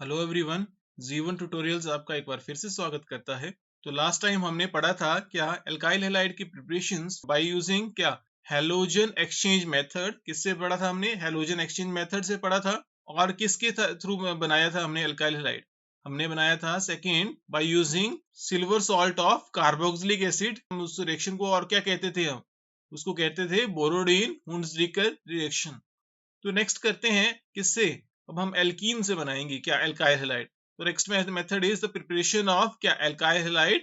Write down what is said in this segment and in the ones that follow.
Hello everyone, जीवन tutorials आपका एक बार फिर से स्वागत करता है। तो लास्ट टाइम हमने पढ़ा था क्या एल्काइल हैलाइड की प्रिपरेशंस बाय यूजिंग क्या हैलोजन एक्सचेंज मेथड। किससे पढ़ा था हमने? हैलोजन एक्सचेंज मेथड से पढ़ा था। और किसके थ्रू बनाया था हमने एल्काइल हैलाइड? हमने बनाया था second by using silver salt of carboxylic acid. उस रिएक्शन को और क्या कहते थे हम? उसको कहते थे बोरोडीन हुंसडीकर रिएक्शन। तो नेक्स्ट करते हैं किससे? अब हम एल्कीन से बनाएंगे क्या एल्काइल हैलाइड। तो next method is the preparation of क्या alkyl halide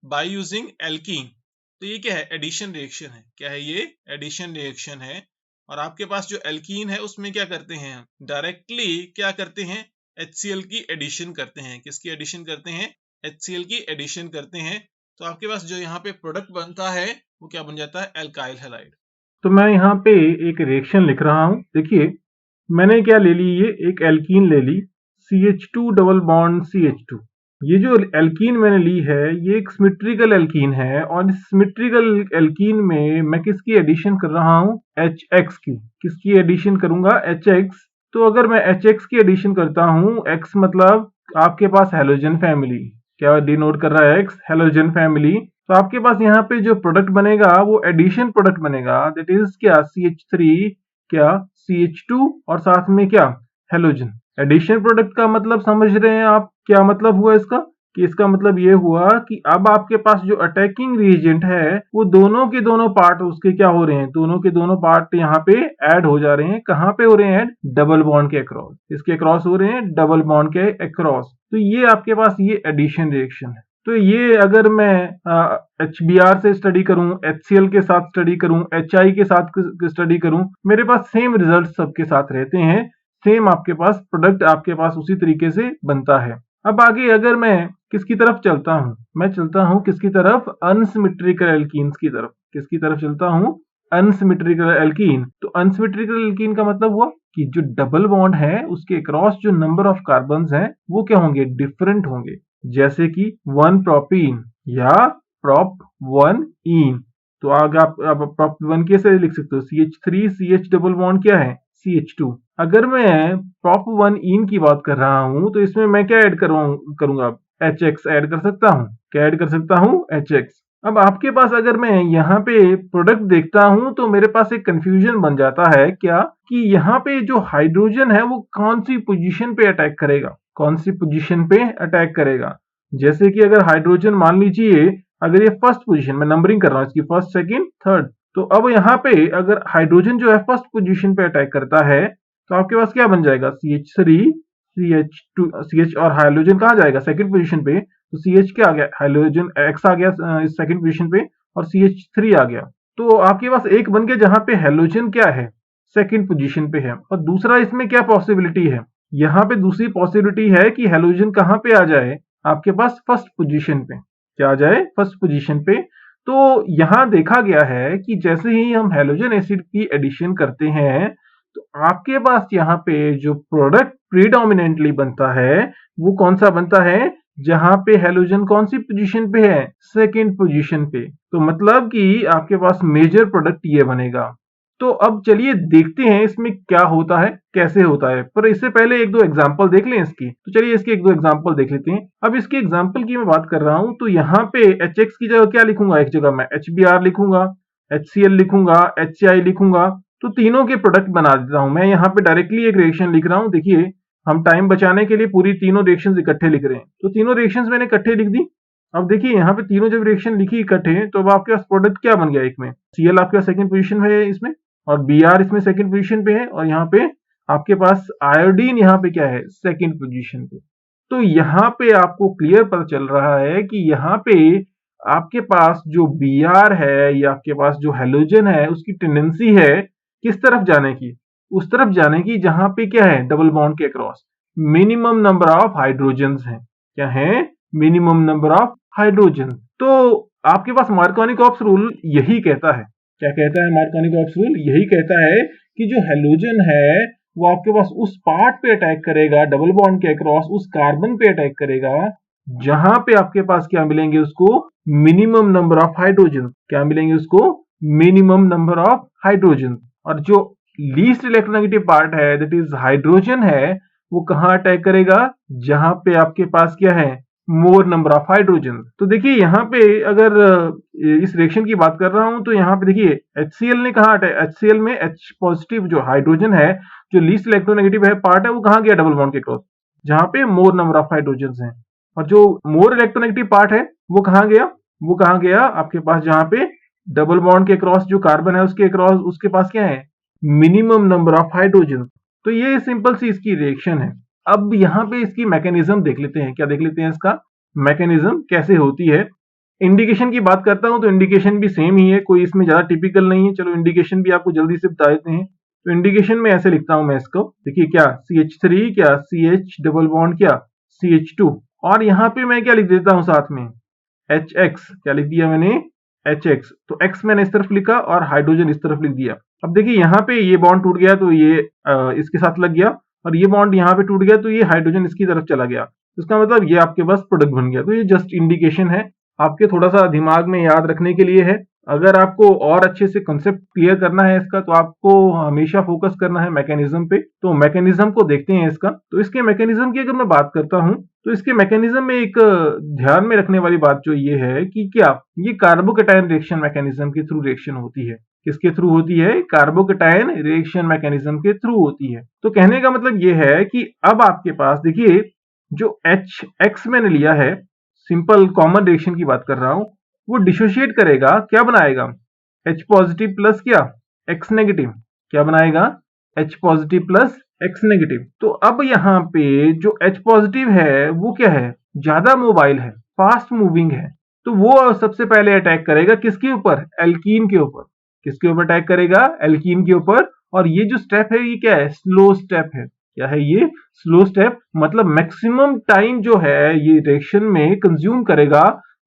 by using alkene. तो ये क्या है? एडिशन रिएक्शन है। क्या है ये? एडिशन रिएक्शन है। और आपके पास जो एल्कीन है उसमें क्या करते हैं हम? डायरेक्टली क्या करते हैं? HCl की एडिशन करते हैं। किसकी एडिशन करते हैं? HCl की एडिशन करते हैं। तो आपके पास जो यहाँ पे प्रोडक्ट बनता है वो क्या बन जाता है? Alkyl halide. तो मैं यहाँ पे एक रिएक्शन लिख रहा हूँ। देखिए मैंने क्या ले ली, ये एक एल्कीन ले ली CH2 डबल बॉन्ड CH2। ये जो एल्कीन मैंने ली है ये एक सिमेट्रिकल एल्कीन है, और इस सिमेट्रिकल एल्कीन में मैं किसकी एडिशन कर रहा हूँ? HX की। किसकी एडिशन करूंगा? HX। तो अगर मैं HX की एडिशन करता हूँ, X मतलब आपके पास हैलोजन फैमिली, क्या डिनोट कर रहा है? X halogen family. तो आपके पास यहाँ पे जो प्रोडक्ट बनेगा वो एडिशन प्रोडक्ट बनेगा, दैट इज क्या? CH3 क्या CH2 और साथ में क्या? हैलोजन। एडिशन प्रोडक्ट का मतलब समझ रहे हैं आप? क्या मतलब हुआ इसका? कि इसका मतलब ये हुआ कि अब आपके पास जो अटैकिंग रिएजेंट है वो दोनों के दोनों पार्ट उसके क्या हो रहे हैं? दोनों के दोनों पार्ट यहाँ पे ऐड हो जा रहे हैं। कहाँ पे हो रहे हैं ऐड? डबल बॉन्ड के अक्रॉस। इसके अक्रॉस हो रहे हैं, डबल बॉन्ड के अक्रॉस। तो ये आपके पास ये एडिशन रिएक्शन है। तो ये अगर मैं HBr से स्टडी करूं, HCl के साथ स्टडी करूं, HI के साथ स्टडी करूं, मेरे पास सेम रिजल्ट सबके साथ रहते हैं। सेम आपके पास प्रोडक्ट आपके पास उसी तरीके से बनता है। अब आगे अगर मैं किसकी तरफ चलता हूं? मैं चलता हूं किसकी तरफ? अनसिमेट्रिकल एल्कीन्स की तरफ। किसकी तरफ चलता हूं? Unsymmetrical alkene. तो अनसिमेट्रिकल एल्कीन का मतलब हुआ कि जो डबल बॉन्ड है उसके अक्रॉस जो नंबर ऑफ कार्बन्स हैं वो क्या होंगे? डिफरेंट होंगे। जैसे कि 1 प्रोपीन या प्रोप 1 इन। तो आगे आप प्रोप 1 कैसे लिख सकते हो? CH3 CH डबल बॉन्ड क्या है? CH2। अगर मैं प्रोप 1 इन की बात कर रहा हूं तो इसमें मैं क्या ऐड करूंगा? HX ऐड कर सकता हूं। क्या ऐड कर सकता हूं? HX। अब आपके पास अगर मैं यहाँ पे प्रोडक्ट देखता हूं तो मेरे पास एक कंफ्यूजन बन जाता है क्या, कि यहाँ पे जो हाइड्रोजन है वो कौन सी पोजीशन पे अटैक करेगा? कौन सी पोजीशन पे अटैक करेगा? जैसे कि अगर हाइड्रोजन मान लीजिए अगर ये फर्स्ट पोजीशन में नंबरिंग कर रहा हूँ इसकी, फर्स्ट सेकंड थर्ड, तो अब यहाँ पे अगर हाइड्रोजन जो है फर्स्ट पोजीशन पे अटैक करता है तो आपके पास क्या बन जाएगा? CH3 CH2 CH, और हाइड्रोजन कहाँ जाएगा? सेकंड पोजीशन पे। तो CH क्या आ गया? हाइड्रोजन X आ गया इस सेकंड पोजीशन पे, और CH3 आ गया। तो आपके पास एक बन गया जहां पे हाइड्रोजन क्या है? सेकंड पोजीशन पे है। और दूसरा इसमें क्या पॉसिबिलिटी है? यहाँ पे दूसरी पॉसिबिलिटी है कि हाइड्रोजन कहाँ पे आ जाए? आपके पास फर्स्ट पोजीशन पे। क्या आ जाए? फर्स्ट पोजीशन पे। तो यहां देखा गया है कि जैसे ही हम हैलोजन एसिड की एडिशन करते हैं तो आपके पास यहाँ पे जो प्रोडक्ट प्रीडोमिनेंटली बनता है वो कौन सा बनता है? जहां पे हैलोजन कौन सी पोजीशन पे है? सेकंड पोजीशन पे। तो मतलब कि आपके पास मेजर प्रोडक्ट ये बनेगा। तो अब चलिए देखते हैं इसमें क्या होता है, कैसे होता है। पर इससे पहले एक दो एग्जांपल देख लें इसकी। तो चलिए इसके एक दो एग्जांपल देख लेते हैं। अब इसके एग्जांपल की मैं बात कर रहा हूं तो यहाँ पे HX की जगह क्या लिखूंगा? एक जगह मैं HBr लिखूंगा, HCl लिखूंगा, HCl लिखूंगा। तो तीनों के प्रोडक्ट बना देता हूं। मैं यहाँ पे डायरेक्टली एक रिएक्शन लिख रहा हूँ। देखिए हम टाइम बचाने के लिए पूरी तीनों रिएक्शंस इकट्ठे लिख रहे हैं। तो तीनों रिएक्शंस मैंने इकट्ठे लिख दी। अब देखिए यहाँ पे तीनों जब रिएक्शन लिखी इकट्ठे तो अब आपके पास प्रोडक्ट क्या बन गया? एक में Cl आपके पास सेकंड पोजीशन में है इसमें, और Br इसमें सेकंड पोजीशन पे है, और यहाँ पे आपके पास आयोडीन यहाँ पे क्या है? सेकंड पोजीशन पे। तो यहाँ पे आपको क्लियर पता चल रहा है कि यहाँ पे आपके पास जो Br है या आपके पास जो हैलोजन है उसकी टेंडेंसी है किस तरफ जाने की? उस तरफ जाने की जहां पे क्या है? डबल बॉन्ड के across minimum number of hydrogens हैं। क्या है? Minimum number of hydrogen. तो आपके पास मार्कोनिकॉप्स रूल यही कहता है। क्या कहता है मार्कोनिकॉप्स रूल? यही कहता है कि जो हैलोजन है वो आपके पास उस पार्ट पे अटैक करेगा, डबल बॉन्ड के अक्रॉस उस कार्बन पे अटैक करेगा जहां पे आपके पास क्या मिलेंगे उसको? Minimum number of hydrogen. क्या मिलेंगे उसको? मिनिमम नंबर ऑफ हाइड्रोजन, और जो लीस्ट इलेक्ट्रोनेगेटिव पार्ट है दैट इज हाइड्रोजन है, वो कहाँ अटैक करेगा, जहां पे आपके पास क्या है, मोर नंबर ऑफ हाइड्रोजन। तो देखिए यहाँ पे अगर इस रिएक्शन की बात कर रहा हूं तो यहाँ पे देखिए HCl ने कहा, HCl में H पॉजिटिव जो हाइड्रोजन है, जो लीस्ट इलेक्ट्रोनेगेटिव है पार्ट है, वो कहाँ गया, डबल बॉन्ड के क्रॉस, जहां पे मोर नंबर ऑफ हाइड्रोजन हैं। और जो मोर इलेक्ट्रोनेगेटिव पार्ट है वो कहाँ गया, वो कहाँ गया आपके पास, जहां पे डबल बॉन्ड के क्रॉस जो कार्बन है उसके क्रॉस उसके पास क्या है, मिनिमम नंबर ऑफ हाइड्रोजन। तो ये सिंपल सी इसकी रिएक्शन है। अब यहाँ पे इसकी मैकेनिज्म देख लेते हैं, क्या देख लेते हैं इसका मैकेनिज्म कैसे होती है। इंडिकेशन की बात करता हूं तो इंडिकेशन भी सेम ही है, कोई इसमें ज्यादा टिपिकल नहीं है। चलो इंडिकेशन भी आपको जल्दी से बता देते हैं। तो इंडिकेशन में ऐसे लिखता हूं मैं इसको, देखिए क्या CH3, क्या CH डबल बॉन्ड, क्या CH2, और यहाँ पे मैं क्या लिख देता हूँ साथ में HX, क्या लिख दिया मैंने HX। तो X मैंने इस तरफ लिखा और हाइड्रोजन इस तरफ लिख दिया। अब देखिए यहाँ पे ये बॉन्ड टूट गया तो ये इसके साथ लग गया, और ये बॉन्ड यहाँ पे टूट गया तो ये हाइड्रोजन इसकी तरफ चला गया। इसका मतलब ये आपके पास प्रोडक्ट बन गया। तो ये जस्ट इंडिकेशन है, आपके थोड़ा सा दिमाग में याद रखने के लिए है। अगर आपको और अच्छे से कंसेप्ट क्लियर करना है इसका, तो आपको हमेशा फोकस करना है मैकेनिज्म पे। तो मैकेनिज्म को देखते हैं इसका। तो इसके मैकेनिज्म की अगर मैं बात करता हूं तो इसके मैकेनिज्म में एक ध्यान में रखने वाली बात जो ये है कि क्या ये कार्बोकेटायन रिएक्शन मैकेनिज्म के थ्रू रिएक्शन होती है। किसके थ्रू होती है, कार्बोकेटायन रिएक्शन मैकेनिज्म के थ्रू होती है। तो कहने का मतलब ये है कि अब आपके पास देखिए जो HX मैंने लिया है, सिंपल कॉमन रिएक्शन की बात कर रहा हूं, वो डिसोशिएट करेगा, क्या बनाएगा, H पॉजिटिव प्लस क्या, X नेगेटिव, क्या बनाएगा, H positive plus X negative. तो अब यहाँ पे जो H पॉजिटिव है वो क्या है, ज्यादा मोबाइल है, फास्ट मूविंग है। तो वो सबसे पहले अटैक करेगा किसके ऊपर, एल्कीन के ऊपर। किसके ऊपर अटैक करेगा, एल्कीन के ऊपर। और ये जो स्टेप है ये क्या है, स्लो स्टेप है। क्या है ये, स्लो स्टेप। मतलब मैक्सिमम टाइम जो है ये रिएक्शन में कंज्यूम करेगा,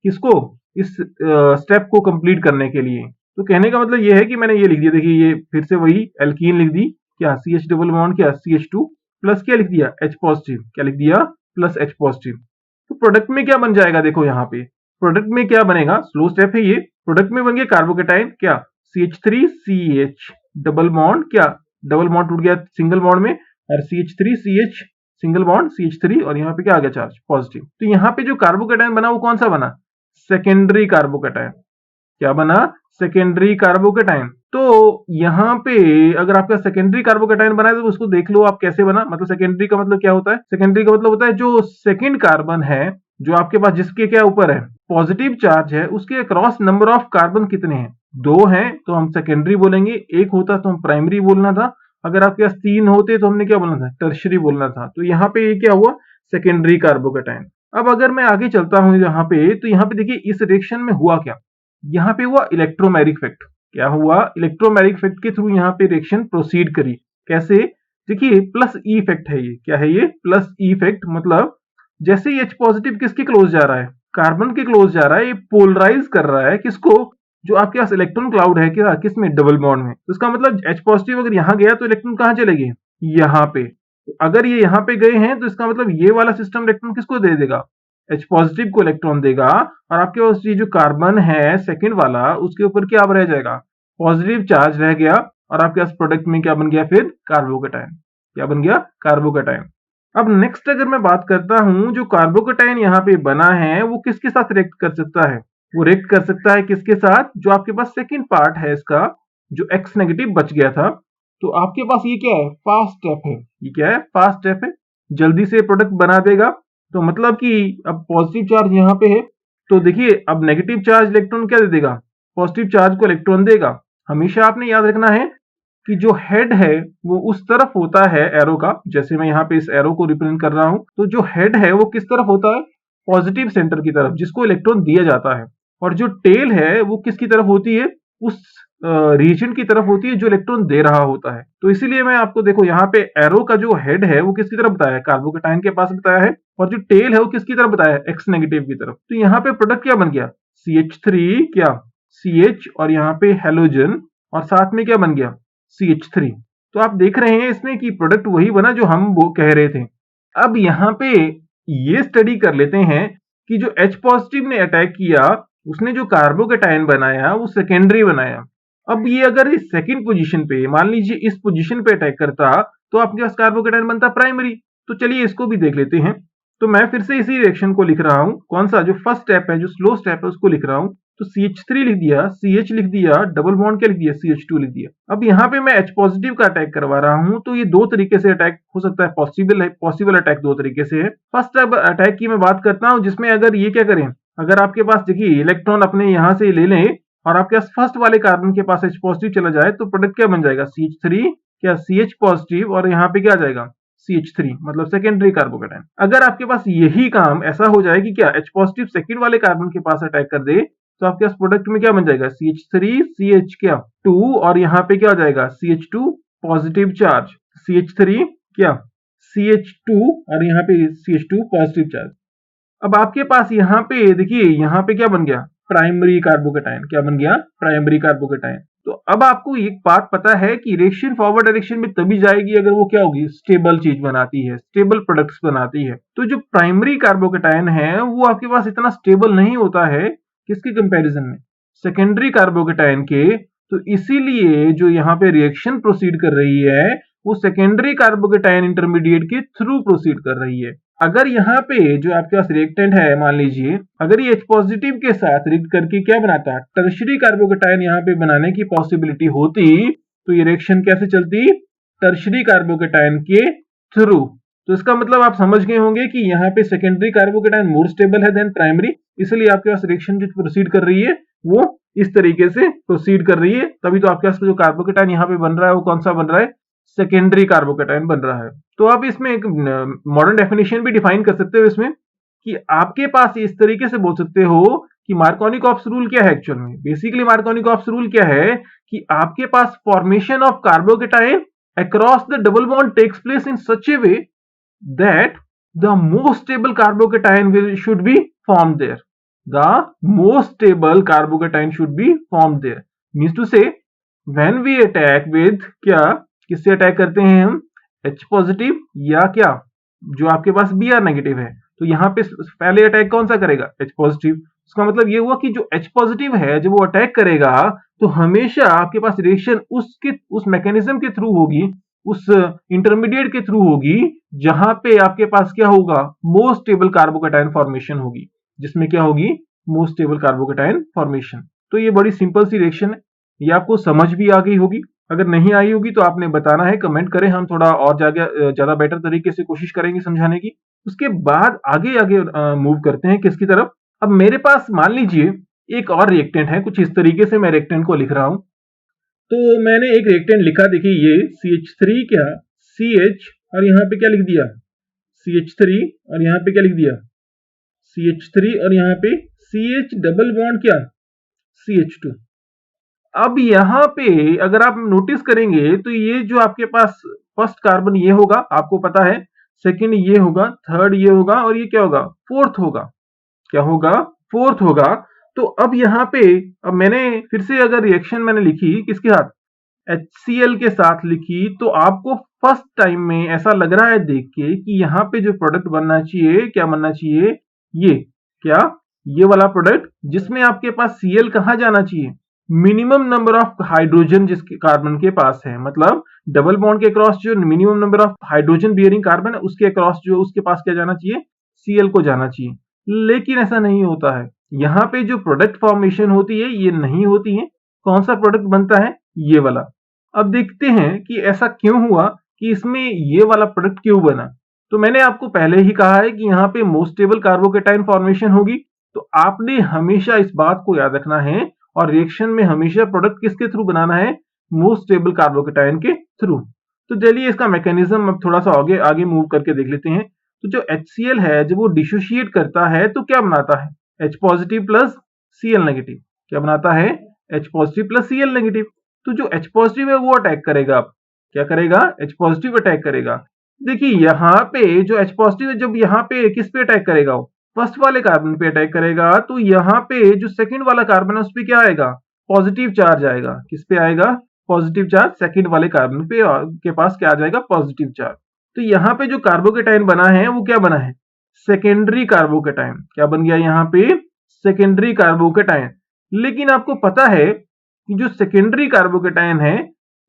किसको, इस स्टेप को कंप्लीट करने के लिए। तो कहने का मतलब ये है कि मैंने ये लिख दिया, देखिए ये फिर से वही एल्कीन लिख दी, क्या CH डबल बॉन्ड, क्या CH2 प्लस क्या लिख दिया, H पॉजिटिव, क्या लिख दिया, प्लस H पॉजिटिव। तो प्रोडक्ट में क्या बन जाएगा, देखो यहाँ पे प्रोडक्ट में क्या बनेगा, स्लो स्टेप है ये। प्रोडक्ट में बन गया कार्बोकेटाइन, क्या CH3 CH डबल बॉन्ड, क्या डबल बॉन्ड टूट गया सिंगल बॉन्ड में, और CH3 CH single bond CH3, और यहाँ पे क्या आ गया, चार्ज पॉजिटिव। तो यहाँ पे जो कार्बोकेटाइन बना वो कौन सा बना, सेकेंडरी कार्बोकेटाइन। क्या बना, सेकेंडरी कार्बोकेटाइन। तो यहाँ पे अगर आपका सेकेंडरी कार्बोकेटाइन बना है तो उसको देख लो आप कैसे बना। मतलब सेकेंडरी का मतलब क्या होता है, सेकेंडरी का मतलब होता है जो सेकेंड कार्बन है, जो आपके पास जिसके क्या ऊपर है, पॉजिटिव चार्ज है, उसके अक्रॉस नंबर ऑफ कार्बन कितने हैं, 2 हैं तो हम सेकेंडरी बोलेंगे, 1 होता तो हम प्राइमरी बोलना था, अगर आपके पास 3 होते तो हमने क्या बोलना था, टर्शरी बोलना था। तो यहाँ पे ये क्या हुआ, सेकेंडरी कार्बोकेटाइन। अब अगर मैं आगे चलता हूं यहाँ पे, तो यहाँ पे देखिए इस रिएक्शन में हुआ क्या, यहाँ पे हुआ इलेक्ट्रोमैरिक इफेक्ट। क्या हुआ, इलेक्ट्रोमैरिक इफेक्ट के थ्रू यहाँ पे रिएक्शन प्रोसीड करी। कैसे, देखिए प्लस ई इफेक्ट है ये। क्या है ये, प्लस ई इफेक्ट। मतलब जैसे ही H पॉजिटिव किसके क्लोज जा रहा है, कार्बन के क्लोज जा रहा है, ये पोलराइज कर रहा है किसको, जो आपके पास इलेक्ट्रॉन क्लाउड है क्या, किसमें, डबल बॉन्ड में। तो इसका मतलब H पॉजिटिव अगर यहाँ गया तो इलेक्ट्रॉन कहाँ चले गए, यहाँ पे। अगर ये यहाँ पे गए हैं तो इसका मतलब ये वाला सिस्टम इलेक्ट्रॉन किसको दे देगा, H पॉजिटिव को इलेक्ट्रॉन देगा, और आपके पास ये जो कार्बन है सेकंड वाला, उसके ऊपर क्या रह जाएगा, पॉजिटिव चार्ज रह गया, और आपके पास प्रोडक्ट में क्या बन गया, फिर कार्बोकेटाइन। क्या बन गया, कार्बोकेटाइन। अब नेक्स्ट अगर मैं बात करता हूं, जो कार्बोकेटाइन यहाँ पे बना है वो किसके साथ रिएक्ट कर सकता है, वो रिएक्ट कर सकता है किसके साथ, जो आपके पास सेकंड पार्ट है इसका, जो X नेगेटिव बच गया था। तो आपके पास ये क्या है, फास्ट स्टेप है। ये क्या है, फास्ट स्टेप है, जल्दी से प्रोडक्ट बना देगा। तो मतलब कि अब पॉजिटिव चार्ज यहाँ पे है, तो देखिए अब नेगेटिव चार्ज इलेक्ट्रॉन क्या दे देगा, पॉजिटिव चार्ज को इलेक्ट्रॉन देगा। हमेशा आपने याद रखना है कि जो हेड है वो उस तरफ होता है एरो का, जैसे मैं यहाँ पे इस एरो को रिप्रेजेंट कर रहा हूं, तो जो हेड है वो किस तरफ होता है, पॉजिटिव सेंटर की तरफ, जिसको इलेक्ट्रॉन दिया जाता है। और जो टेल है वो किसकी तरफ होती है, उस रीजन की तरफ होती है जो इलेक्ट्रॉन दे रहा होता है। तो इसीलिए मैं आपको देखो यहाँ पे एरो का जो हेड है वो किसकी तरफ बताया है, कार्बोकेटाइन के पास बताया है, और जो टेल है वो किसकी तरफ बताया है, X नेगेटिव की तरफ। तो यहाँ पे प्रोडक्ट क्या बन गया, CH3, क्या CH, और यहाँ पे हेलोजन, और साथ में क्या बन गया, CH3। तो आप देख रहे हैं इसमें कि प्रोडक्ट वही बना जो हम वो कह रहे थे। अब यहाँ पे ये स्टडी कर लेते हैं कि जो H पॉजिटिव ने अटैक किया, उसने जो कार्बोकेटाइन बनाया वो सेकेंडरी बनाया, अब ये अगर इस सेकंड पोजीशन पे, मान लीजिए इस पोजीशन पे अटैक करता, तो आपके पास कार्बोकेटायन बनता प्राइमरी। तो चलिए इसको भी देख लेते हैं। तो मैं फिर से इसी रिएक्शन को लिख रहा हूं, कौन सा, जो फर्स्ट स्टेप है, जो स्लो स्टेप है, उसको लिख रहा हूं। तो CH3 लिख दिया, CH लिख दिया, डबल बॉन्ड क्या लिख दिया, CH2 लिख दिया। अब यहाँ पे मैं H पॉजिटिव का अटैक करवा रहा हूं, तो ये दो तरीके से अटैक हो सकता है, पॉसिबल अटैक दो तरीके से है। फर्स्ट अटैक की मैं बात करता हूं, जिसमें अगर ये क्या करें, अगर आपके पास देखिए इलेक्ट्रॉन अपने यहाँ से ले लें और आपके पास फर्स्ट वाले कार्बन के पास H पॉजिटिव चला जाए, तो प्रोडक्ट क्या बन जाएगा, CH3 क्या CH पॉजिटिव, और यहाँ पे क्या आ जाएगा, CH3, मतलब सेकेंडरी कार्बोकेटायन। अगर आपके पास यही काम ऐसा हो जाए कि क्या H पॉजिटिव सेकेंड वाले कार्बन के पास अटैक कर दे, तो आपके पास प्रोडक्ट में क्या बन जाएगा, CH3 CH क्या 2, और यहाँ पे क्या हो जाएगा, CH2 पॉजिटिव चार्ज, CH3 क्या CH2, और यहाँ पे CH2 पॉजिटिव चार्ज। अब आपके पास यहाँ पे देखिए, यहाँ पे क्या बन गया, प्राइमरी कार्बोकेटायन। क्या बन गया, प्राइमरी कार्बोकेटायन। तो अब आपको एक बात पता है कि रिएक्शन फॉरवर्ड डायरेक्शन में तभी जाएगी अगर वो क्या होगी, स्टेबल चीज बनाती है, स्टेबल प्रोडक्ट्स बनाती है। तो जो प्राइमरी कार्बोकेटायन है वो आपके पास इतना स्टेबल नहीं होता है, किसके कंपैरिजन में, सेकेंडरी कार्बोकेटायन के। तो इसीलिए जो यहाँ पे रिएक्शन प्रोसीड कर रही है वो सेकेंडरी कार्बोकेटायन इंटरमीडिएट के थ्रू प्रोसीड कर रही है। अगर यहाँ पे जो आपके पास रिएक्टेंट है, मान लीजिए अगर ये H पॉजिटिव के साथ रिएक्ट करके क्या बनाता, टर्शरी कार्बोकेटायन यहाँ पे बनाने की पॉसिबिलिटी होती, तो ये रिएक्शन कैसे चलती, टर्शरी कार्बोकेटायन के थ्रू। तो इसका मतलब आप समझ गए होंगे कि यहाँ पे सेकेंडरी कार्बोकेटायन मोर स्टेबल है देन प्राइमरी, इसलिए आपके पास रिएक्शन जो प्रोसीड कर रही है वो इस तरीके से प्रोसीड कर रही है। तभी तो आपके पास जो कार्बोकेटायन यहाँ पे बन रहा है वो कौन सा बन रहा है, सेकेंडरी कार्बोकेटायन बन रहा है। तो आप इसमें एक मॉडर्न डेफिनेशन भी डिफाइन कर सकते हो इसमें, कि आपके पास इस तरीके से बोल सकते हो कि मार्कोनिकॉप्स रूल क्या है एक्चुअल में। बेसिकली मार्कोनिकॉप्स रूल क्या है कि आपके पास formation of carbocation across the double bond takes place in such a way that the most stable carbocation should be formed there. The most stable carbocation should be formed there means to say when we attack with क्या, किससे attack करते हैं हम, H positive या क्या, जो आपके पास Br negative है। तो यहाँ पे पहले अटैक कौन सा करेगा, H पॉजिटिव। उसका मतलब ये हुआ कि जो H पॉजिटिव है जब वो अटैक करेगा तो हमेशा आपके पास रिएक्शन उस मैकेनिज्म के थ्रू होगी, उस इंटरमीडिएट के थ्रू होगी, जहां पे आपके पास क्या होगा, मोस्ट स्टेबल कार्बोकेटायन फॉर्मेशन होगी, जिसमें क्या होगी, मोस्ट स्टेबल कार्बोकेटायन फॉर्मेशन। तो ये बड़ी सिंपल सी रिएक्शन है, ये आपको समझ भी आ गई होगी। अगर नहीं आई होगी तो आपने बताना है, कमेंट करें, हम थोड़ा और ज्यादा बेटर तरीके से कोशिश करेंगे समझाने की। उसके बाद आगे आगे मूव करते हैं किसकी तरफ। अब मेरे पास मान लीजिए एक और रिएक्टेंट है, कुछ इस तरीके से मैं रिएक्टेंट को लिख रहा हूं। तो मैंने एक रिएक्टेंट लिखा, देखिए ये CH3 क्या CH, और यहाँ पे क्या लिख दिया, CH3, और यहाँ पे क्या लिख दिया, CH3, और यहाँ पे CH डबल बॉन्ड क्या, CH2। अब यहाँ पे अगर आप नोटिस करेंगे तो ये जो आपके पास फर्स्ट कार्बन ये होगा, आपको पता है, सेकंड ये होगा, थर्ड ये होगा, और ये क्या होगा, फोर्थ होगा। क्या होगा, फोर्थ होगा। तो अब यहाँ पे, अब मैंने फिर से अगर रिएक्शन मैंने लिखी किसके साथ, HCl के साथ लिखी, तो आपको फर्स्ट टाइम में ऐसा लग रहा है देख के कि यहाँ पे जो प्रोडक्ट बनना चाहिए, क्या बनना चाहिए, ये क्या, ये वाला प्रोडक्ट, जिसमें आपके पास Cl कहाँ जाना चाहिए, मिनिमम नंबर ऑफ हाइड्रोजन जिसके कार्बन के पास है, मतलब डबल बॉन्ड के अक्रॉस जो minimum number of hydrogen bearing carbon है उसके अक्रॉस जो उसके पास क्या जाना चाहिए, Cl को जाना चाहिए। लेकिन ऐसा नहीं होता है, यहाँ पे जो प्रोडक्ट फॉर्मेशन होती है ये नहीं होती है। कौन सा प्रोडक्ट बनता है, ये वाला। अब देखते हैं कि ऐसा क्यों हुआ, कि इसमें ये वाला प्रोडक्ट क्यों बना। तो मैंने आपको पहले ही कहा है कि यहाँ पे मोस्ट स्टेबल कार्बोकेटायन फॉर्मेशन होगी, तो आपने हमेशा इस बात को याद रखना है, और रिएक्शन में हमेशा प्रोडक्ट किसके थ्रू बनाना है, मोस्ट स्टेबल कार्बोकेटायन के थ्रू। तो चलिए इसका मैकेनिज्म अब थोड़ा सा आगे मूव करके देख लेते हैं। तो जो HCl है जब वो डिसोशिएट करता है तो क्या बनाता है, H positive plus Cl negative. क्या बनाता है, H positive plus Cl negative. तो जो H पॉजिटिव है वो अटैक करेगा, क्या करेगा, H पॉजिटिव अटैक करेगा। देखिए यहाँ पे जो H पॉजिटिव है जब यहाँ पे किस पे अटैक करेगा, वो फर्स्ट वाले कार्बन पे अटैक करेगा, तो यहाँ पे जो सेकंड वाला कार्बन है उस पे क्या आएगा, पॉजिटिव चार्ज आएगा। किस पे आएगा, पॉजिटिव चार्ज, सेकंड वाले कार्बन पे के पास क्या आ जाएगा, पॉजिटिव चार्ज। तो यहाँ पे जो कार्बोकेटायन बना है वो क्या बना है, सेकेंडरी कार्बोकेटायन। क्या बन गया यहाँ पे, सेकेंडरी कार्बोकेटायन। लेकिन आपको पता है कि जो सेकेंडरी कार्बोकेटायन है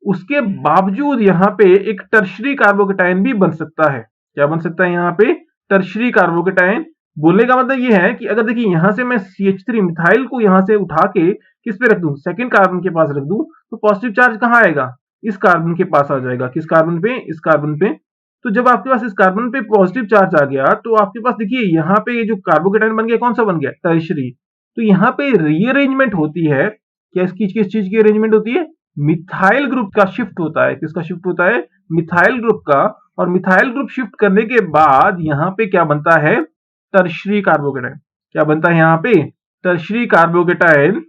उसके बावजूद यहाँ पे एक टर्शरी कार्बोकेटायन भी बन सकता है। क्या बन सकता है यहाँ पे? Tertiary carbocation. बोलने का मतलब ये है कि अगर देखिए यहां से मैं CH3 मिथाइल को यहां से उठा के किस पे रख दूं, सेकंड कार्बन के पास रख दूं, तो पॉजिटिव चार्ज कहां आएगा? इस कार्बन के पास आ जाएगा। किस कार्बन पे? इस कार्बन पे। तो जब आपके पास इस कार्बन पे पॉजिटिव चार्ज आ गया तो आपके पास देखिए यहाँ पे ये जो कार्बोकेटायन बन गया कौन सा बन गया? टर्शरी। तो यहाँ पे रीअरेंजमेंट होती है। किस चीज की अरेंजमेंट होती है? मिथाइल ग्रुप का शिफ्ट होता है। किसका शिफ्ट होता है? मिथाइल ग्रुप का। और मिथाइल ग्रुप शिफ्ट करने के बाद यहाँ पे क्या बनता है? Tertiary carbocation. क्या बनता है यहाँ पे? Tertiary carbocation.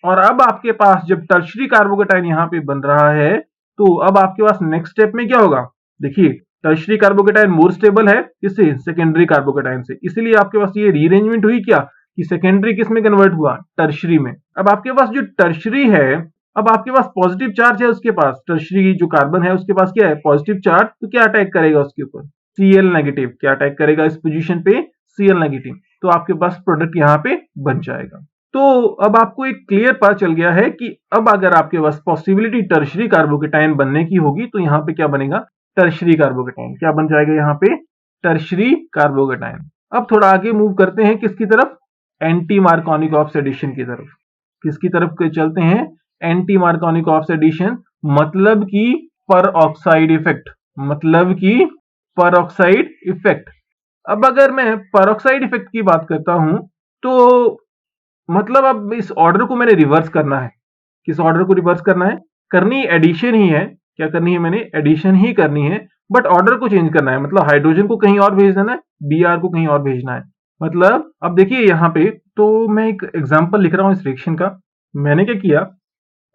और अब आपके पास जब टर्शरी कार्बोकेटायन यहाँ पे बन रहा है तो अब आपके पास नेक्स्ट स्टेप में क्या होगा? देखिए टर्शरी कार्बोकेटायन मोर स्टेबल है किससे? सेकेंडरी कार्बोकेटायन से। इसलिए आपके पास ये रीअरेंजमेंट हुई क्या कि सेकेंडरी किस में कन्वर्ट हुआ? टर्शरी में। अब आपके पास जो टर्शरी है, अब आपके पास पॉजिटिव चार्ज है उसके पास, टर्शरी जो कार्बन है उसके पास क्या है? Positive charge. तो क्या अटैक करेगा उसके ऊपर? Cl negative. क्या अटैक करेगा इस पोजीशन पे? Cl negative. तो आपके पास प्रोडक्ट यहाँ पे बन जाएगा। तो अब आपको एक क्लियर पता चल गया है कि अब अगर आपके पास पॉसिबिलिटी टर्शरी कार्बोकेटायन बनने की होगी तो यहाँ पे क्या बनेगा? Tertiary carbocation. क्या बन जाएगा यहाँ पे? Tertiary carbocation. अब थोड़ा आगे मूव करते हैं किसकी तरफ? एंटी मार्कोनिक ऑक्सीडेशन की तरफ। किसकी तरफ चलते हैं? एंटी मार्कोनिक ऑक्सीडेशन, मतलब कि पर ऑक्साइड इफेक्ट। मतलब कि पर ऑक्साइड इफेक्ट। अब अगर मैं पर ऑक्साइड इफेक्ट की बात करता हूं तो मतलब अब इस ऑर्डर को मैंने रिवर्स करना है। किस ऑर्डर को रिवर्स करना है? करनी एडिशन ही है। क्या करनी है? मैंने एडिशन ही करनी है, बट ऑर्डर को चेंज करना है। मतलब हाइड्रोजन को कहीं और भेज देना है, Br को कहीं और भेजना है। मतलब अब देखिए यहाँ पे तो मैं एक एग्जांपल लिख रहा हूँ इस रिएक्शन का। मैंने क्या किया?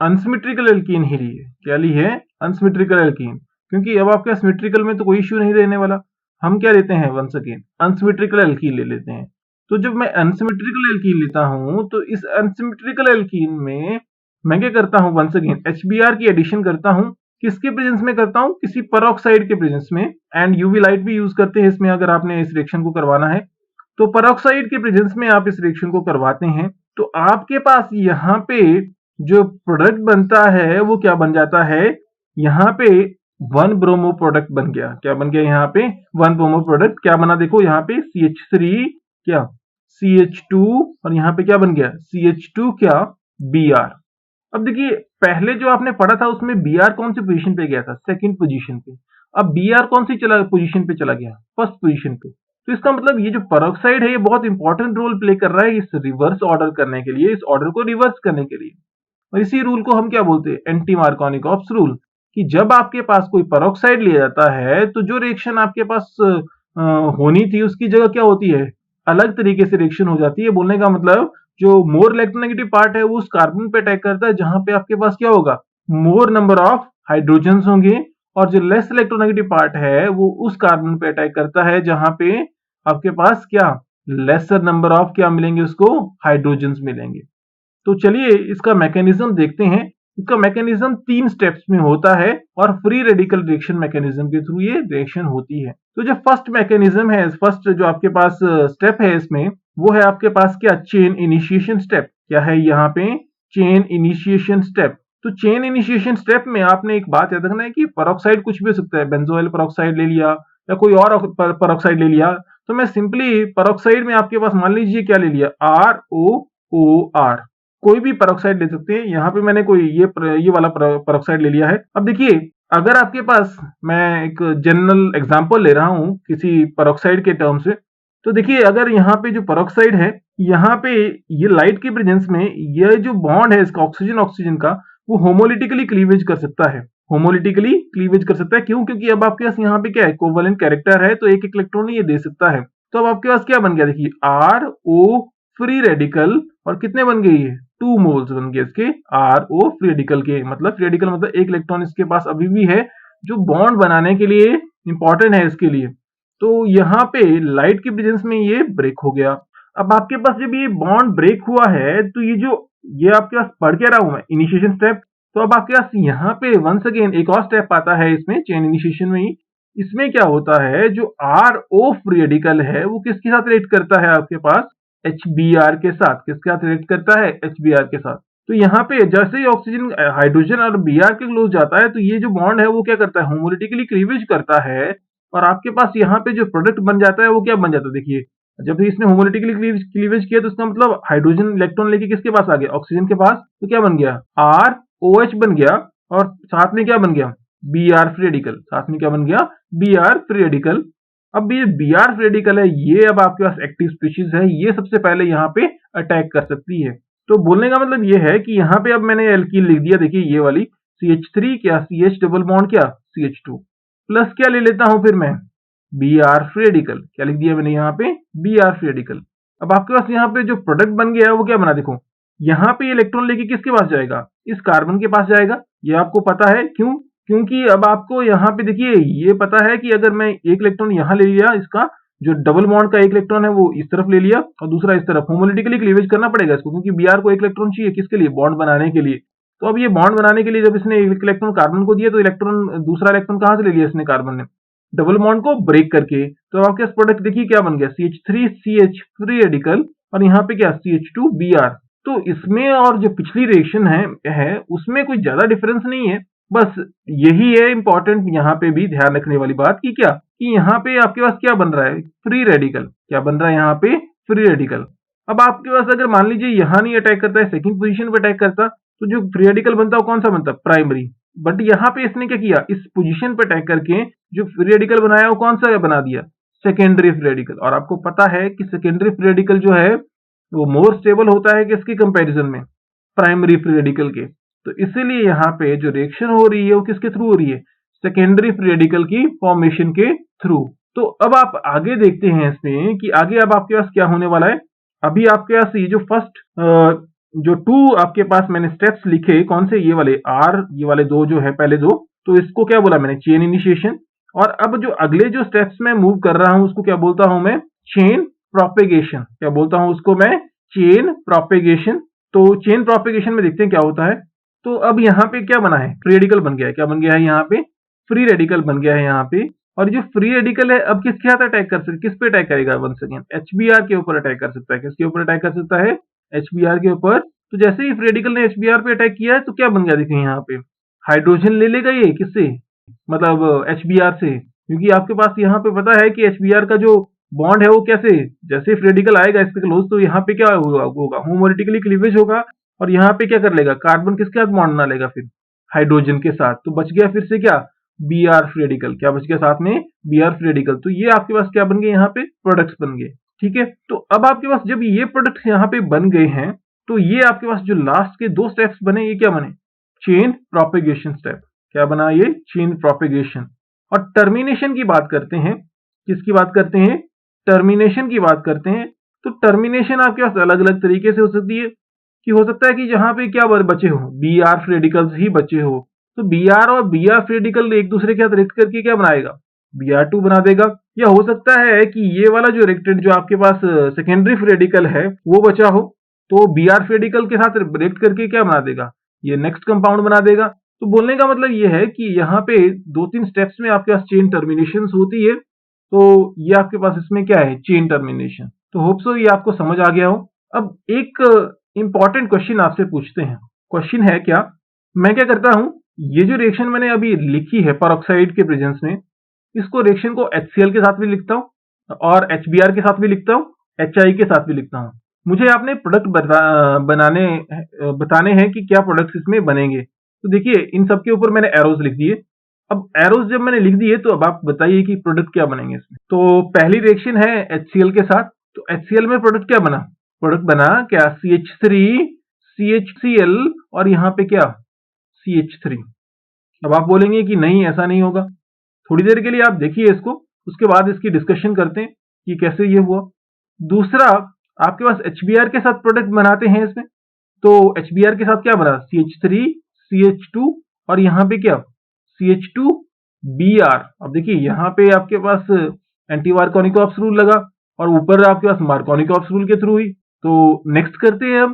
अनसिमेट्रिकल एल्कीन ही ली है। क्या ली है? Unsymmetrical alkene. क्योंकि अब आपके सिमेट्रिकल में तो कोई इश्यू नहीं रहने वाला। हम क्या लेते हैं? वंस अगेन अनसिमेट्रिकल एल्कीन ले लेते हैं। तो जब मैं अनसिमेट्रिकल एल्कीन लेता हूं तो इस अनसिमेट्रिकल एल्कीन में मैं क्या करता हूं? वंस अगेन HBr की एडिशन करता हूं। किसके प्रेजेंस में करता हूं? किसी पेरोक्साइड के प्रेजेंस में। एंड यूवी लाइट भी यूज करते हैं इसमें अगर आपने इस रिएक्शन को करवाना है तो पेरोक्साइड के प्रेजेंस में आप इस रिएक्शन को करवाते हैं तो आपके पास यहाँ पे जो प्रोडक्ट बनता है वो क्या बन जाता है? यहाँ पे वन ब्रोमो प्रोडक्ट बन गया। क्या बन गया यहाँ पे? One bromo product. क्या बना? देखो यहाँ पे CH3 क्या CH2 और यहाँ पे क्या बन गया? CH2 क्या Br। अब देखिए पहले जो आपने पढ़ा था उसमें Br कौन सी पोजीशन पे गया था? सेकंड पोजीशन पे। अब Br कौन सी पोजीशन पे चला गया? फर्स्ट पोजीशन पे। तो इसका मतलब ये जो पेरोक्साइड है ये बहुत इंपॉर्टेंट रोल प्ले कर रहा है इस रिवर्स ऑर्डर करने के लिए, इस ऑर्डर को रिवर्स करने के लिए। और इसी रूल को हम क्या बोलते हैं? Anti Markovnikov ops rule. कि जब आपके पास कोई पेरोक्साइड लिया जाता है तो जो रिएक्शन आपके पास होनी थी उसकी जगह क्या होती है? अलग तरीके से रिएक्शन हो जाती है। बोलने का मतलब जो मोर इलेक्ट्रोनेगेटिव पार्ट है वो उस कार्बन पे अटैक करता है जहां पे आपके पास क्या होगा? मोर नंबर ऑफ हाइड्रोजन्स होंगे। और जो लेस इलेक्ट्रोनेगेटिव पार्ट है वो उस कार्बन पे अटैक करता है जहां पे आपके पास क्या? लेसर नंबर ऑफ क्या मिलेंगे उसको? हाइड्रोजन्स मिलेंगे। तो चलिए इसका मैकेनिज्म देखते हैं। इसका मैकेनिज्म 3 स्टेप्स में होता है और फ्री रेडिकल रिएक्शन मैकेनिज्म के थ्रू ये रिएक्शन होती है। तो जो फर्स्ट मैकेनिज्म है, फर्स्ट जो आपके पास स्टेप है इसमें, वो है आपके पास क्या? Chain initiation step. क्या है यहाँ पे? Chain initiation step. तो चेन इनिशिएशन स्टेप में आपने एक बात याद रखना है कि पेरोक्साइड कुछ भी हो सकता है। बेंजोइल पेरोक्साइड ले लिया या कोई और पेरोक्साइड ले लिया। तो मैं सिंपली पेरोक्साइड में आपके पास मान लीजिए क्या ले लिया? ROOR। कोई भी पेरोक्साइड ले सकते हैं। यहाँ पे मैंने कोई ये वाला पेरोक्साइड ले लिया है। अब देखिए अगर आपके पास, मैं एक जनरल एग्जांपल ले रहा हूँ किसी पेरोक्साइड के टर्म से, तो देखिए अगर यहाँ पे जो पेरोक्साइड है यहाँ पे ये लाइट के प्रेजेंस में ये जो बॉन्ड है इसका ऑक्सीजन ऑक्सीजन का वो होमोलिटिकली क्लीवेज कर सकता है। होमोलिटिकली क्लीवेज कर सकता है। क्यों? क्योंकि अब आपके पास यहाँ पे क्या है? कोवेलेंट कैरेक्टर है तो एक इलेक्ट्रॉन ये दे सकता है। तो अब आपके पास क्या बन गया? देखिए RO फ्री रेडिकल और कितने बन गए? ये 2 मोल्स बन गए इसके RO फ्री रेडिकल के। मतलब फ्री रेडिकल मतलब एक इलेक्ट्रॉन इसके पास अभी भी है जो बॉन्ड बनाने के लिए इंपॉर्टेंट है इसके लिए। तो यहाँ पे लाइट के प्रेजेंस में ये ब्रेक हो गया। अब आपके पास जब ये बॉन्ड ब्रेक हुआ है तो ये आपके पास पढ़ के रहा हूं मैं इनिशिएशन स्टेप। तो अब आपके पास यहाँ पे वंस अगेन एक और स्टेप आता है इसमें चेन इनिशिएशन में ही। इसमें क्या होता है? जो RO फ्री रेडिकल है वो किसके साथ रिएक्ट करता है? आपके पास HBr के साथ। किसके साथ रिएक्ट करता है? HBr के साथ। तो यहाँ पे जैसे ही ऑक्सीजन हाइड्रोजन और Br के क्लोज जाता है तो ये जो बॉन्ड है वो क्या करता है, होमोलिटिकली क्लीवेज करता है और आपके पास यहाँ पे जो प्रोडक्ट बन जाता है वो क्या बन जाता है, देखिए जब इसने होमोलिटिकली क्लीवेज किया तो इसका मतलब हाइड्रोजन इलेक्ट्रॉन लेके किसके पास आ गया, ऑक्सीजन के पास, तो क्या बन गया, ROH बन गया और साथ में क्या बन गया, Br फ्री रेडिकल, साथ में क्या बन गया, Br फ्री रेडिकल। अब ये Br फ्री रेडिकल है, ये अब आपके पास एक्टिव स्पीशीज है, ये सबसे पहले यहाँ पे अटैक कर सकती है। तो बोलने का मतलब ये है कि यहाँ पे अब मैंने एल्कीन लिख दिया, देखिए ये वाली CH3 क्या CH डबल बॉन्ड क्या CH2 प्लस क्या ले लेता हूं फिर मैं, Br फ्री रेडिकल, क्या लिख दिया मैंने यहाँ पे, Br फ्री रेडिकल। अब आपके पास यहाँ पे जो प्रोडक्ट बन गया है वो क्या बना, देखो यहाँ पे इलेक्ट्रॉन लेके किसके पास जाएगा, इस कार्बन के पास जाएगा, ये आपको पता है क्यों, क्योंकि अब आपको यहाँ पे देखिए ये पता है कि अगर मैं एक इलेक्ट्रॉन यहाँ ले लिया, इसका जो डबल बॉन्ड का एक इलेक्ट्रॉन है वो इस तरफ ले लिया और दूसरा इस तरफ, होमोलिटिकली क्लीवेज करना पड़ेगा इसको, क्योंकि Br को एक इलेक्ट्रॉन चाहिए किसके लिए, बॉन्ड बनाने के लिए। तो अब ये बॉन्ड बनाने के लिए जब इसने एक इलेक्ट्रॉन कार्बन को दिया तो इलेक्ट्रॉन, दूसरा इलेक्ट्रॉन कहां से ले लिया इसने, कार्बन ने, डबल बॉन्ड को ब्रेक करके। तो आपके पास प्रोडक्ट देखिए क्या बन गया, CH3CH फ्री रेडिकल और यहाँ पे क्या CH2Br। तो इसमें और जो पिछली रिएक्शन है उसमें कोई ज्यादा डिफरेंस नहीं है, बस यही है इंपॉर्टेंट यहाँ पे भी ध्यान रखने वाली बात कि क्या, कि यहाँ पे आपके पास क्या बन रहा है, फ्री रेडिकल, क्या बन रहा है यहाँ पे, फ्री रेडिकल। अब आपके पास अगर मान लीजिए यहाँ नहीं अटैक करता है, सेकंड पोजीशन पे अटैक करता, तो जो फ्री रेडिकल बनता है वो कौन सा बनता, प्राइमरी। बट यहाँ पे इसने क्या किया, इस पोजीशन पे अटैक करके जो फ्री रेडिकल बनाया वो कौन सा बना दिया, सेकेंडरी फ्री रेडिकल। और आपको पता है कि सेकेंडरी फ्री रेडिकल जो है वो मोर स्टेबल होता है किसके कंपैरिजन में, प्राइमरी फ्री रेडिकल के। तो इसीलिए यहाँ पे जो रिएक्शन हो रही है वो किसके थ्रू हो रही है, सेकेंडरी फ्री रेडिकल की फॉर्मेशन के थ्रू। तो अब आप आगे देखते हैं इसमें कि आगे अब आपके पास क्या होने वाला है। अभी आपके पास ये जो फर्स्ट जो 2 आपके पास मैंने स्टेप्स लिखे, कौन से, ये वाले ये वाले 2 जो है पहले 2, तो इसको क्या बोला मैंने, चेन इनिशिएशन। और अब जो अगले जो स्टेप्स मैं मूव कर रहा हूं उसको क्या बोलता हूं मैं, चेन प्रोपेगेशन, क्या बोलता हूं उसको मैं, चेन प्रोपेगेशन। तो चेन प्रोपेगेशन में देखते हैं क्या होता है। तो अब यहाँ पे क्या बना है, फ्री रेडिकल बन गया है, क्या बन गया है यहाँ पे, फ्री रेडिकल बन गया है यहाँ पे। और जो फ्री रेडिकल है अब किसके साथ अटैक कर सकता, किस पे अटैक करेगा, वन सेकेंड, HBr के ऊपर अटैक कर सकता है, किसके ऊपर अटैक कर सकता है, HBr के ऊपर। तो जैसे ही फ्री रेडिकल ने HBr पे अटैक किया है तो क्या बन गया, देखिए यहाँ पे हाइड्रोजन ले लेगा ये किससे, मतलब HBr से, क्योंकि आपके पास यहाँ पे पता है कि HBr का जो बॉन्ड है वो कैसे, जैसे फ्री रेडिकल आएगा इसके क्लोज तो यहाँ पे क्या होगा, होमोलिटिकली क्लीवेज होगा और यहाँ पे क्या कर लेगा, कार्बन किसके साथ बॉन्ड बना लेगा फिर, हाइड्रोजन के साथ। तो बच गया फिर से क्या, Br फ्री रेडिकल, क्या बच गया साथ में, Br फ्री रेडिकल। तो ये आपके पास क्या बन गए, यहाँ पे प्रोडक्ट्स बन गए, ठीक है। तो अब आपके पास जब ये प्रोडक्ट्स यहाँ पे बन गए हैं तो ये आपके पास जो लास्ट के 2 स्टेप्स बने, ये क्या बने, चेन प्रोपेगेशन स्टेप, क्या बना ये, चेन प्रोपेगेशन। और टर्मिनेशन की बात करते हैं, किसकी बात करते हैं, टर्मिनेशन की बात करते हैं। तो टर्मिनेशन आपके पास अलग अलग तरीके से हो सकती है, कि हो सकता है कि जहां पे क्या बचे हो, Br फ्री रेडिकल्स ही बचे हो, तो Br और Br फ्री रेडिकल एक दूसरे के साथ रिएक्ट करके क्या बनाएगा, Br2 बना देगा। या हो सकता है कि ये वाला जो रिएक्टेंट जो आपके पास सेकेंडरी फ्री रेडिकल है वो बचा हो, तो Br फ्री रेडिकल के साथ रिएक्ट करके क्या बना देगा, ये नेक्स्ट कंपाउंड बना देगा। तो बोलने का मतलब ये है कि यहाँ पे 2-3 स्टेप्स में आपके पास चेन टर्मिनेशन होती है। तो ये आपके पास इसमें क्या है, चेन टर्मिनेशन। तो होप सो ये आपको समझ आ गया हो। अब एक इंपॉर्टेंट क्वेश्चन आपसे पूछते हैं, क्वेश्चन है क्या, मैं क्या करता हूं, ये जो रिएक्शन मैंने अभी लिखी है परऑक्साइड के प्रेजेंस में, इसको रिएक्शन को HCl के साथ भी लिखता हूं और HBr के साथ भी लिखता हूं, HI के साथ भी लिखता हूं। मुझे आपने प्रोडक्ट बताने हैं कि क्या प्रोडक्ट्स इसमें बनेंगे। तो देखिए इन सब के ऊपर मैंने एरोज लिख दिए। अब एरोज जब मैंने लिख दिए तो अब आप बताइए कि प्रोडक्ट क्या बनेंगे इसमें। तो पहली रिएक्शन है HCl के साथ, तो HCl में प्रोडक्ट क्या बना, प्रोडक्ट बना क्या, CH3 CHCl और यहाँ पे क्या, CH3। अब आप बोलेंगे कि नहीं ऐसा नहीं होगा, थोड़ी देर के लिए आप देखिए इसको, उसके बाद इसकी डिस्कशन करते हैं कि कैसे ये हुआ। दूसरा आपके पास HBr के साथ प्रोडक्ट बनाते हैं इसमें, तो HBr के साथ क्या बना, CH3 CH2 और यहाँ पे क्या, CH2Br। अब देखिए यहाँ पे आपके पास एंटी मार्कोनिकॉप्स रूल लगा और ऊपर आपके पास मार्कोनिकॉप्स रूल के थ्रू हुई। तो नेक्स्ट करते हैं हम,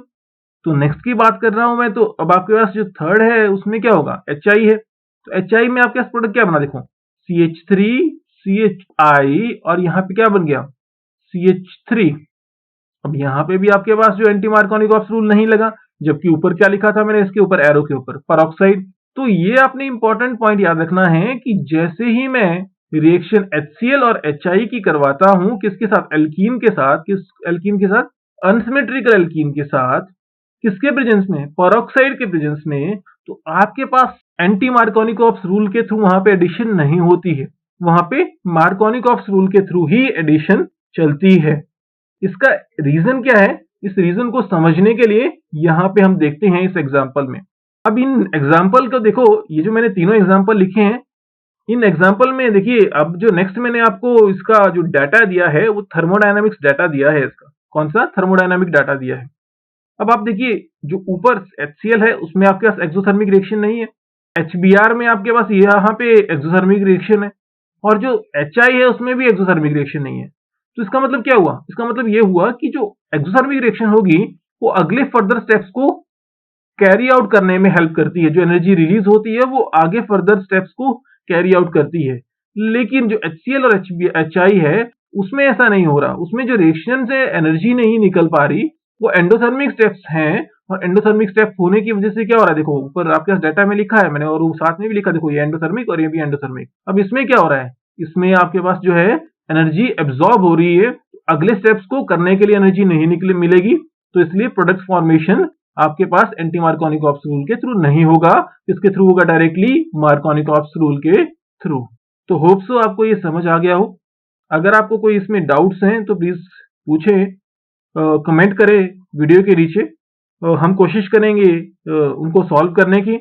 तो नेक्स्ट की बात कर रहा हूं मैं। तो अब आपके पास जो थर्ड है उसमें क्या होगा, HI है। तो HI में आपके पास प्रोडक्ट क्या बना, देखो CH3 CHI और यहाँ पे क्या बन गया, CH3। अब यहाँ पे भी आपके पास जो एंटी मार्कोनिकॉप्स रूल नहीं लगा, जबकि ऊपर क्या लिखा था मैंने इसके ऊपर एरो के ऊपर, परऑक्साइड। तो ये आपने इंपॉर्टेंट पॉइंट याद रखना है कि जैसे ही मैं रिएक्शन HCl और HI की करवाता हूं, किसके साथ, एल्कीन के साथ, किस एल्कीन के साथ, अनसिमेट्रिकल एल्कीन के साथ, किसके प्रेजेंस में, परऑक्साइड के प्रेजेंस में, तो आपके पास एंटी मार्कोनिकॉप्स रूल के थ्रू वहां पे एडिशन नहीं होती है, वहां पे मार्कोनिकॉप्स रूल के थ्रू ही एडिशन चलती है। इसका रीजन क्या है, इस रीजन को समझने के लिए यहां पे हम देखते हैं इस एग्जांपल में। अब इन एग्जांपल को देखो, ये जो मैंने तीनों एग्जांपल लिखे हैं, इन एग्जांपल में देखिए, अब जो नेक्स्ट मैंने आपको इसका जो डाटा दिया है वो थर्मोडायनामिक्स डाटा दिया है। इसका कौन सा, थर्मोडायनामिक डाटा दिया है। अब आप देखिए, जो ऊपर HCl है उसमें आपके पास एक्सोथर्मिक रिएक्शन नहीं है, HBr में आपके पास यहाँ पे एक्सोथर्मिक रिएक्शन है, और जो HI है उसमें भी एक्सोथर्मिक रिएक्शन नहीं है। तो इसका मतलब क्या हुआ, इसका मतलब ये हुआ कि जो एक्सोथर्मिक रिएक्शन होगी वो अगले फर्दर स्टेप्स को कैरी आउट करने में हेल्प करती है, जो एनर्जी रिलीज होती है वो आगे फर्दर स्टेप्स को कैरी आउट करती है। लेकिन जो HCl और HI है उसमें ऐसा नहीं हो रहा, उसमें जो रिएक्शन से एनर्जी नहीं निकल पा रही वो एंडोथर्मिक स्टेप्स हैं, और एंडोथर्मिक स्टेप होने की वजह से क्या हो रहा है, देखो ऊपर आपके पास डाटा में लिखा है मैंने, और साथ में भी लिखा, देखो ये एंडोथर्मिक और ये भी एंडोथर्मिक। अब इसमें क्या हो रहा है, इसमें आपके पास जो है एनर्जी एब्जॉर्ब हो रही है, अगले स्टेप्स को करने के लिए एनर्जी नहीं निकले मिलेगी, तो इसलिए प्रोडक्ट फॉर्मेशन आपके पास एंटी मार्कोनिकॉप्स रूल के थ्रू नहीं होगा, इसके थ्रू होगा डायरेक्टली मार्कोनिकॉप्स रूल के थ्रू। तो होप सो आपको ये समझ आ गया हो। अगर आपको कोई इसमें डाउट्स हैं तो प्लीज पूछें, कमेंट करें वीडियो के नीचे, हम कोशिश करेंगे उनको सॉल्व करने की,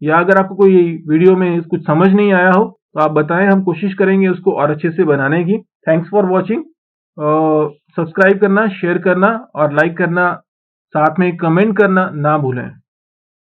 या अगर आपको कोई वीडियो में कुछ समझ नहीं आया हो तो आप बताएं, हम कोशिश करेंगे उसको और अच्छे से बनाने की। Thanks for watching. सब्सक्राइब करना, शेयर करना और लाइक करना, साथ में कमेंट करना ना भूलें।